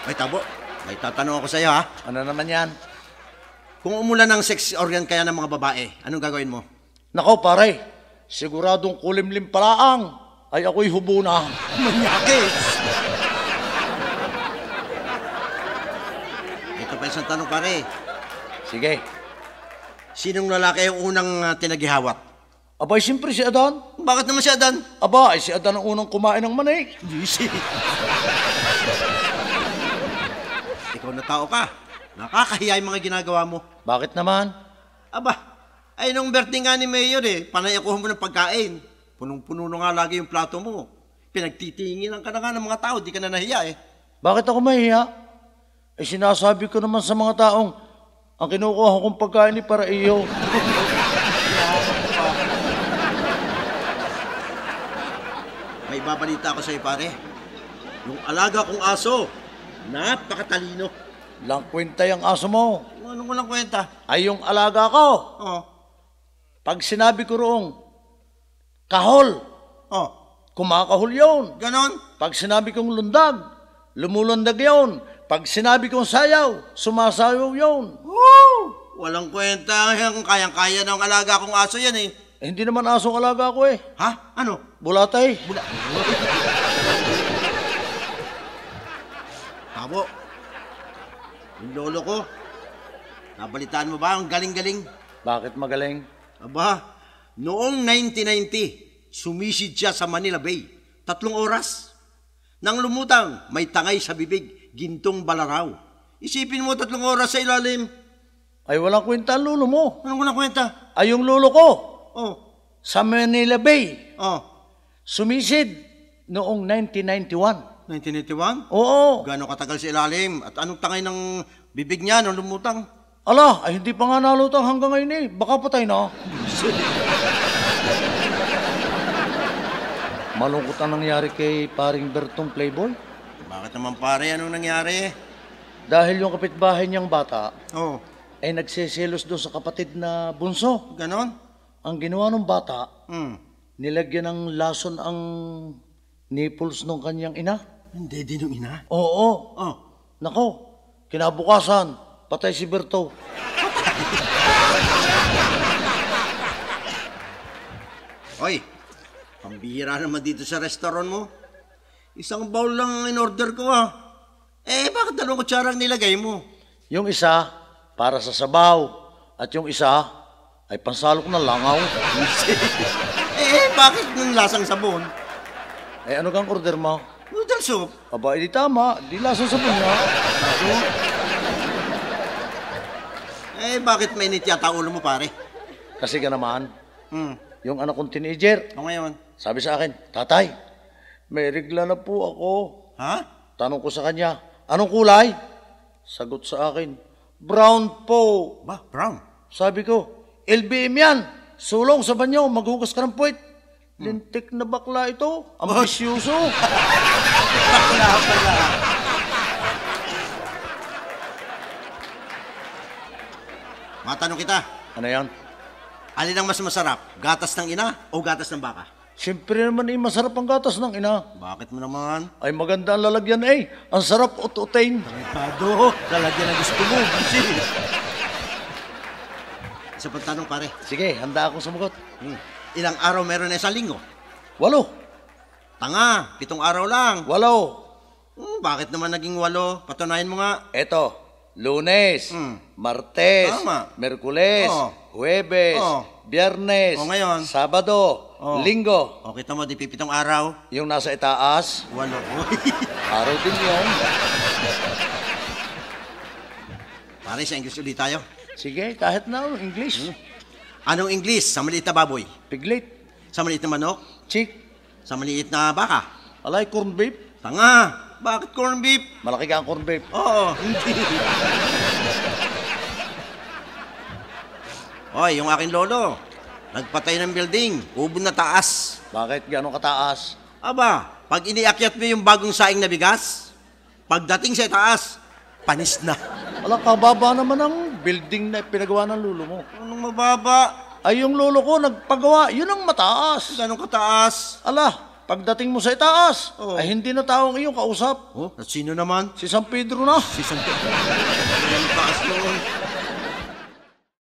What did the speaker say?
Ay, Tabo, may tatanong ako sa iyo, ha? Ano naman yan? Kung umulan ng sex organ kaya ng mga babae, anong gagawin mo? Nako pare, siguradong kulimlim palaang ay ako'y hubo na. Manyakis! Ito pa isang tanong, pare. Sige. Sinong lalaki ang unang tinagihawat? Abay, siyempre si Adan. Bakit naman si Adan? Aba, ay si Adan ang unang kumain ng manik. Busy. Ikaw na tao ka. Nakakahiya yung mga ginagawa mo. Bakit naman? Aba, ay nung birthday nga ni Mayor panay ako mo ng pagkain. Punong-puno na nga lagi yung plato mo. Pinagtitinginan ka na nga ng mga tao, di ka na nahiya Bakit ako mahiya? Ay sinasabi ko naman sa mga taong ang kinukuha kong pagkain ni para iyo. May babalita ako sa iyo, pare. Yung alaga kong aso, napakatalino. Lang kwenta yung aso mo. Ano ko lang kwenta? Ay yung alaga ko. Oh. Pag sinabi ko roong kahol, Oh. kumakahol yun. Ganon? Pag sinabi kong lundag, lumulundag yun. Pag sinabi kong sayaw, sumasayaw yun. Woo! Walang kwenta. Kayang-kaya ng alaga kong aso yan Eh, hindi naman asong alaga ko eh. Ha? Ano? Bulatay. Tabo. Yung lolo ko. Nabalitaan mo ba? Ang galing-galing. Bakit magaling? Aba, noong 1990, sumisid siya sa Manila Bay. 3 oras. Nang lumutang, may tangay sa bibig, gintong balaraw. Isipin mo 3 oras sa ilalim. Ay walang kwenta ang lolo mo. Anong walang kwenta? Ay yung lolo ko, Oh, sa Manila Bay, oh. sumisid noong 1991. 1981? Oo. Gano'ng katagal sa ilalim? At anong tangay ng bibig niya nung lumutang? Ala, ay hindi pa nga nalutang hanggang ngayon eh. Baka patay na. Malungkot ang nangyari kay paring Bertong Playboy. Bakit naman pare? Anong nangyari? Dahil yung kapitbahay niyang bata Oh, ay nagsiselos doon sa kapatid na bunso. ganon? Ang ginawa ng bata, Hmm. nilagyan ng lason ang nipples ng kanyang ina. Hindi din yung ina. Oo. Oh. Nako, kinabukasan, patay si Berto. Hoy, pambihira naman dito sa restaurant mo. Isang bowl lang in order ko bakit 2 kutsarang nilagay mo? Yung isa, para sa sabaw. At yung isa, ay pansalok na langaw. Bakit ng lasang sabon? Eh, ano kang order mo? Noodle soup. Aba, di tama. Di lasang sabon nga. Bakit mainit yata ulo mo, pare? Kasi ka naman, Hmm. yung anak kong teenager, O ngayon? sabi sa akin, Tatay, may regla na po ako. Ha? Tanong ko sa kanya, anong kulay? Sagot sa akin, brown po. Ba, brown. Sabi ko, LBM yan. Sulong sa banyo, maghugas ka ng puwit. Lintik na bakla ito. Ambisyoso. Bakla pala. Matanong kita, Ano yan? alin ang mas masarap? Gatas ng ina o gatas ng baka? Siyempre naman eh, masarap ang gatas ng ina. Bakit mo naman? Ay maganda ang lalagyan eh. Ang sarap ut-utain. Tarantado, lalagyan ang gusto mo. Kasi. Isa pang tanong, pare. Sige, handa akong sumagot. Ilang araw meron na isang linggo? 8. Tanga, 7 araw lang. 8. Bakit naman naging 8? Patunayan mo nga. Eto, Lunes, Mm. Martes, Tama. Merkules, Oh. Huwebes, Oh. Biyernes, Oh, ngayon? Sabado, Oh. Linggo. O, kita mo, di 7 araw. Yung nasa itaas, 8. araw din yun. Pare, sa English ulit tayo. Sige, kahit na English. Anong English? Sa maliit na baboy? Piglet, Sa maliit na manok? chick, Sa maliit na baka? alay corn beef. Tanga! Bakit corn beef? Malaki ka ang corn beef. Oo, hindi. Hoy, yung aking lolo, nagpatay ng building, ubod na taas. Bakit gano'ng kataas? Aba, pag iniakyat mo yung bagong saing na bigas, pagdating sa taas, panis na. Alam, kababa naman ang building na pinagawa ng lulo mo. Anong mababa? Ay, yung lolo ko nagpagawa, yun ang mataas. Ganong kataas? Ala, Pagdating mo sa itaas, Oo. ay hindi na tao ang iyong kausap. Oh, at sino naman? Si San Pedro na. Si Santo. Ang taas noon.